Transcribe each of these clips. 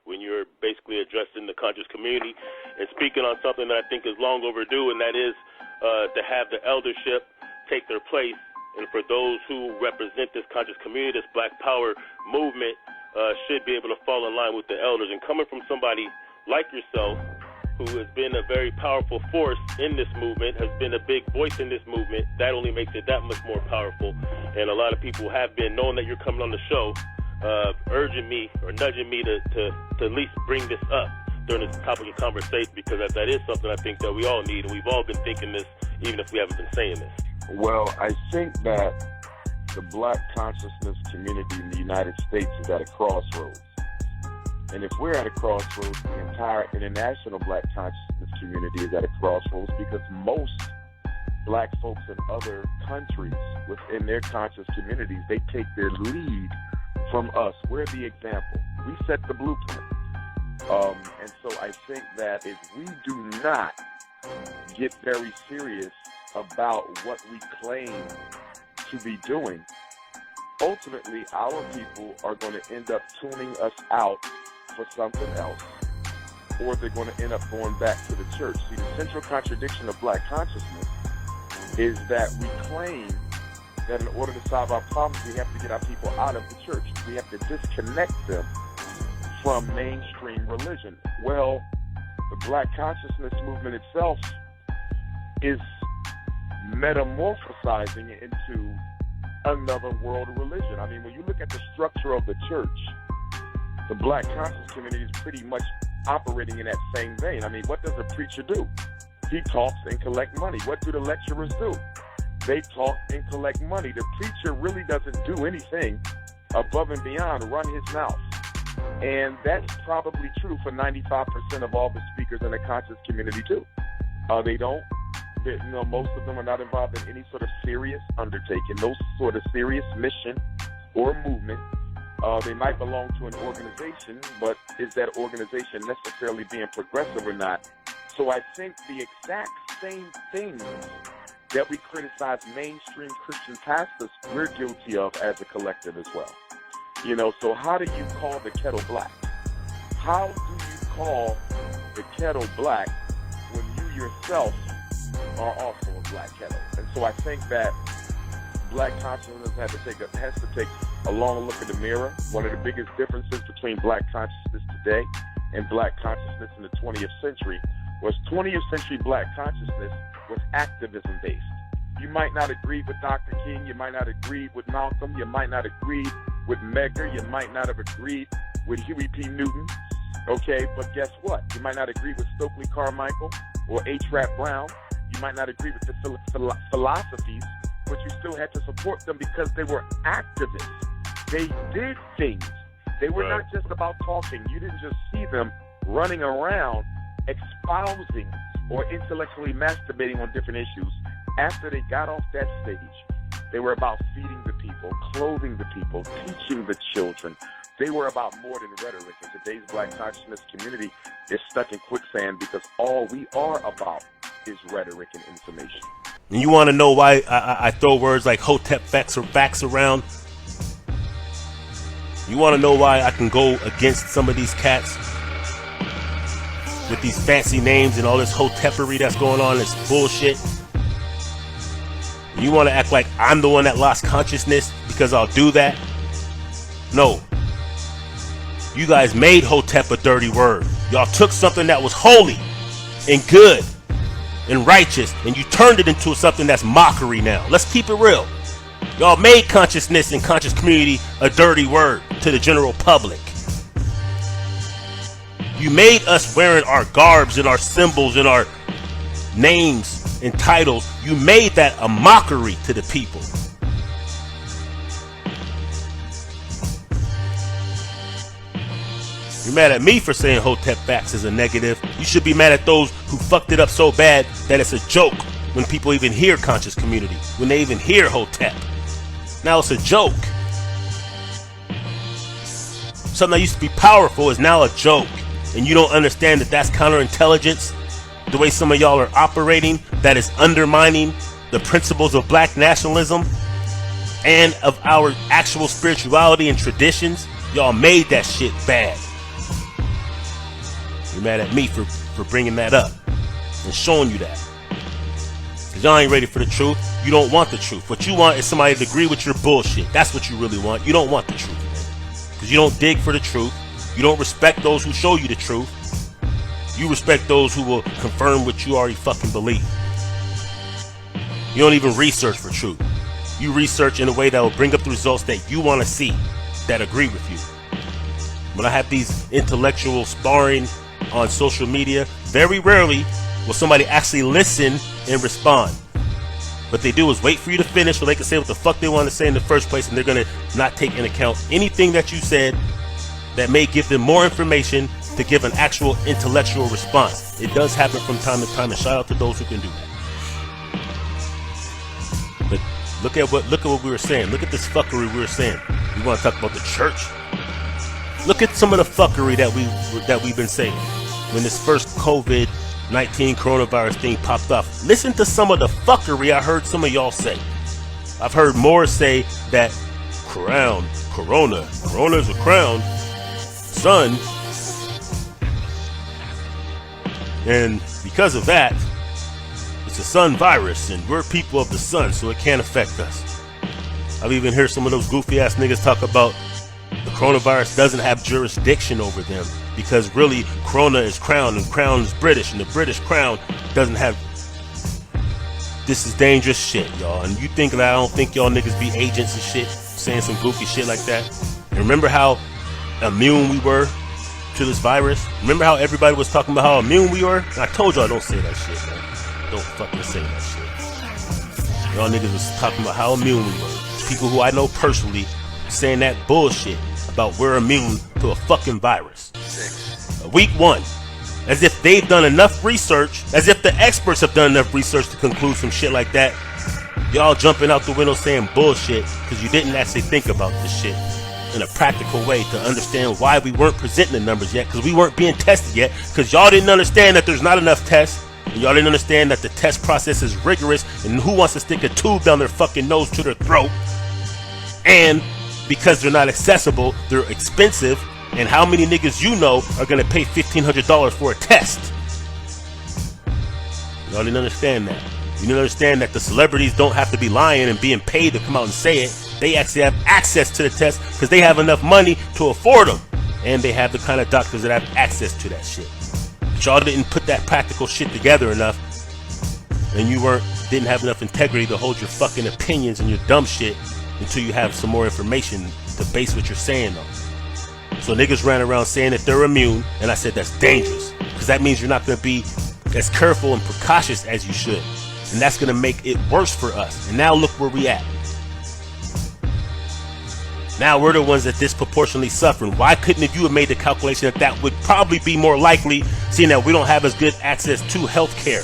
when you're basically addressing the conscious community and speaking on something that I think is long overdue, and that is to have the eldership take their place. And for those who represent this conscious community, this Black Power movement should be able to fall in line with the elders. And coming from somebody like yourself, who has been a very powerful force in this movement, has been a big voice in this movement, that only makes it that much more powerful. And a lot of people have been, knowing that you're coming on the show, urging me or nudging me to at least bring this up during this topic of conversation, because that is something I think that we all need, and we've all been thinking this, even if we haven't been saying this. Well, I think that the Black consciousness community in the United States is at a crossroads. And if we're at a crossroads, the entire international Black consciousness community is at a crossroads, because most Black folks in other countries within their conscious communities, they take their lead from us. We're the example. We set the blueprint. And so I think that if we do not get very serious about what we claim to be doing, ultimately our people are going to end up tuning us out for something else, or they're going to end up going back to the church. See, the central contradiction of Black consciousness is that we claim that in order to solve our problems, we have to get our people out of the church. We have to disconnect them from mainstream religion. Well, the Black consciousness movement itself is metamorphosizing into another world religion. I mean, when you look at the structure of the church, the Black conscious community is pretty much operating in that same vein. I mean, what does a preacher do? He talks and collect money. What do the lecturers do? They talk and collect money. The preacher really doesn't do anything above and beyond run his mouth. And that's probably true for 95% of all the speakers in the conscious community too. They don't. Most of them are not involved in any sort of serious undertaking, no sort of serious mission or movement. They might belong to an organization, but is that organization necessarily being progressive or not? So I think the exact same things that we criticize mainstream Christian pastors, we're guilty of as a collective as well. So how do you call the kettle black? How do you call the kettle black when you yourself are also a black kettle? And so I think that Black consciousness has to take a long look in the mirror. One of the biggest differences between Black consciousness today and Black consciousness in the 20th century was 20th century Black consciousness was activism based. You might not agree with Dr. King, you might not agree with Malcolm, you might not agree with Medgar, you might not have agreed with Huey P. Newton, okay, but guess what? You might not agree with Stokely Carmichael or H. Rap Brown. You might not agree with the philosophies, but you still had to support them because they were activists. They did things. They were not just about talking. You didn't just see them running around espousing or intellectually masturbating on different issues. After they got off that stage, they were about feeding the people, clothing the people, teaching the children. They were about more than rhetoric. And today's Black consciousness community is stuck in quicksand because all we are about is rhetoric and information. And you want to know why I throw words like Hotep facts around? You want to know why I can go against some of these cats with these fancy names and all this Hotepery that's going on, this bullshit? You want to act like I'm the one that lost consciousness because I'll do that? No. You guys made Hotep a dirty word. Y'all took something that was holy and good and righteous, and you turned it into something that's mockery now. Let's keep it real. Y'all made consciousness and conscious community a dirty word to the general public. You made us wearing our garbs and our symbols and our names and titles. You made that a mockery to the people. You're mad at me for saying Hotep facts is a negative. You should be mad at those who fucked it up so bad that it's a joke when people even hear conscious community, when they even hear Hotep. Now it's a joke. Something that used to be powerful is now a joke. And you don't understand that that's counterintelligence, the way some of y'all are operating, that is undermining the principles of black nationalism and of our actual spirituality and traditions. Y'all made that shit bad. You're mad at me for bringing that up and showing you that. Because y'all ain't ready for the truth. You don't want the truth. What you want is somebody to agree with your bullshit. That's what you really want. You don't want the truth, man. Because you don't dig for the truth. You don't respect those who show you the truth. You respect those who will confirm what you already fucking believe. You don't even research for truth. You research in a way that will bring up the results that you want to see, that agree with you. When I have these intellectual sparring on social media, very rarely will somebody actually listen and respond. What they do is wait for you to finish so they can say what the fuck they want to say in the first place, and they're going to not take into account anything that you said that may give them more information to give an actual intellectual response. It does happen from time to time, and shout out to those who can do that. But look at what we were saying. Look at this fuckery we were saying. We want to talk about the church. Look at some of the fuckery that we've been saying when this first COVID-19 coronavirus thing popped off. Listen to some of the fuckery I heard some of y'all say. I've heard more say that Corona is a crown, sun, and because of that, it's a sun virus, and we're people of the sun, so it can't affect us. I've even heard some of those goofy ass niggas talk about the coronavirus doesn't have jurisdiction over them because really Corona is crown and crown is British, and the British crown doesn't have. This is dangerous shit, y'all. And you think that I don't think y'all niggas be agents and shit, saying some goofy shit like that? And remember how immune we were to this virus? Remember how everybody was talking about how immune we were? And I told y'all don't say that shit, man. Don't fucking say that shit. Y'all niggas was talking about how immune we were. People who I know personally saying that bullshit about we're immune to a fucking virus. Week one. As if they've done enough research, as if the experts have done enough research to conclude some shit like that. Y'all jumping out the window saying bullshit because you didn't actually think about this shit in a practical way to understand why we weren't presenting the numbers yet, because we weren't being tested yet, because y'all didn't understand that there's not enough tests, and y'all didn't understand that the test process is rigorous, and who wants to stick a tube down their fucking nose to their throat, and because they're not accessible, they're expensive, and how many niggas you know are gonna pay $1,500 for a test? Y'all didn't understand that. You didn't understand that the celebrities don't have to be lying and being paid to come out and say it. They actually have access to the test because they have enough money to afford them, and they have the kind of doctors that have access to that shit. But y'all didn't put that practical shit together enough, and you didn't have enough integrity to hold your fucking opinions and your dumb shit until you have some more information to base what you're saying on. So niggas ran around saying that they're immune, and I said that's dangerous because that means you're not going to be as careful and precautious as you should, and that's going to make it worse for us. And now look where we at. Now we're the ones that disproportionately suffering. Why couldn't you have made the calculation that that would probably be more likely, seeing that we don't have as good access to health care?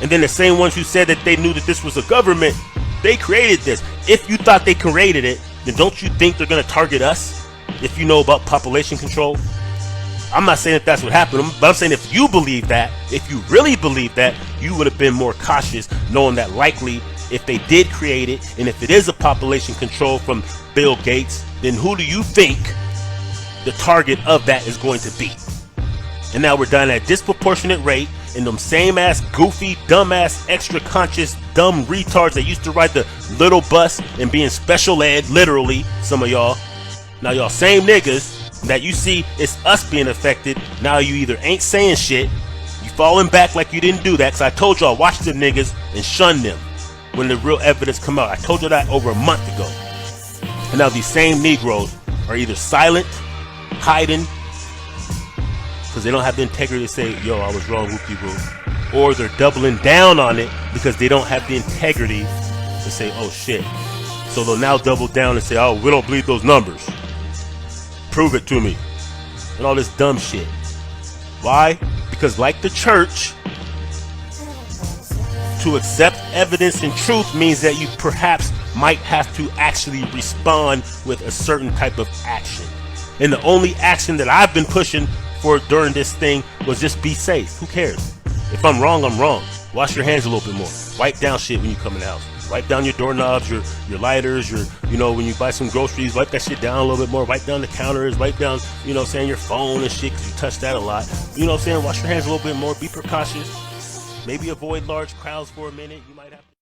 And then the same ones who said that they knew that this was a government, they created this. If you thought they created it, then don't you think they're going to target us if you know about population control? I'm not saying that that's what happened, but I'm saying if you believe that, if you really believe that, you would have been more cautious, knowing that likely if they did create it, and if it is a population control from Bill Gates, then who do you think the target of that is going to be? And now we're dying at a disproportionate rate, and them same ass goofy, dumb ass, extra conscious, dumb retards that used to ride the little bus and be in special ed, literally, some of y'all. Now y'all same niggas that you see it's us being affected, now you either ain't saying shit, you falling back like you didn't do that, because I told y'all watch them niggas and shun them when the real evidence come out. I told you that over a month ago. And now these same Negroes are either silent, hiding, because they don't have the integrity to say, yo, I was wrong, whoop-de-whoop, or they're doubling down on it because they don't have the integrity to say, oh shit. So they'll now double down and say, oh, we don't believe those numbers. Prove it to me. And all this dumb shit. Why? Because like the church, to accept evidence and truth means that you perhaps might have to actually respond with a certain type of action. And the only action that I've been pushing for during this thing was just be safe. Who cares? If I'm wrong, I'm wrong. Wash your hands a little bit more. Wipe down shit when you come in the house. Wipe down your doorknobs, your lighters, when you buy some groceries, wipe that shit down a little bit more. Wipe down the counters, wipe down, your phone and shit, because you touch that a lot. You know what I'm saying? Wash your hands a little bit more. Be precautious. Maybe avoid large crowds for a minute. You might have to.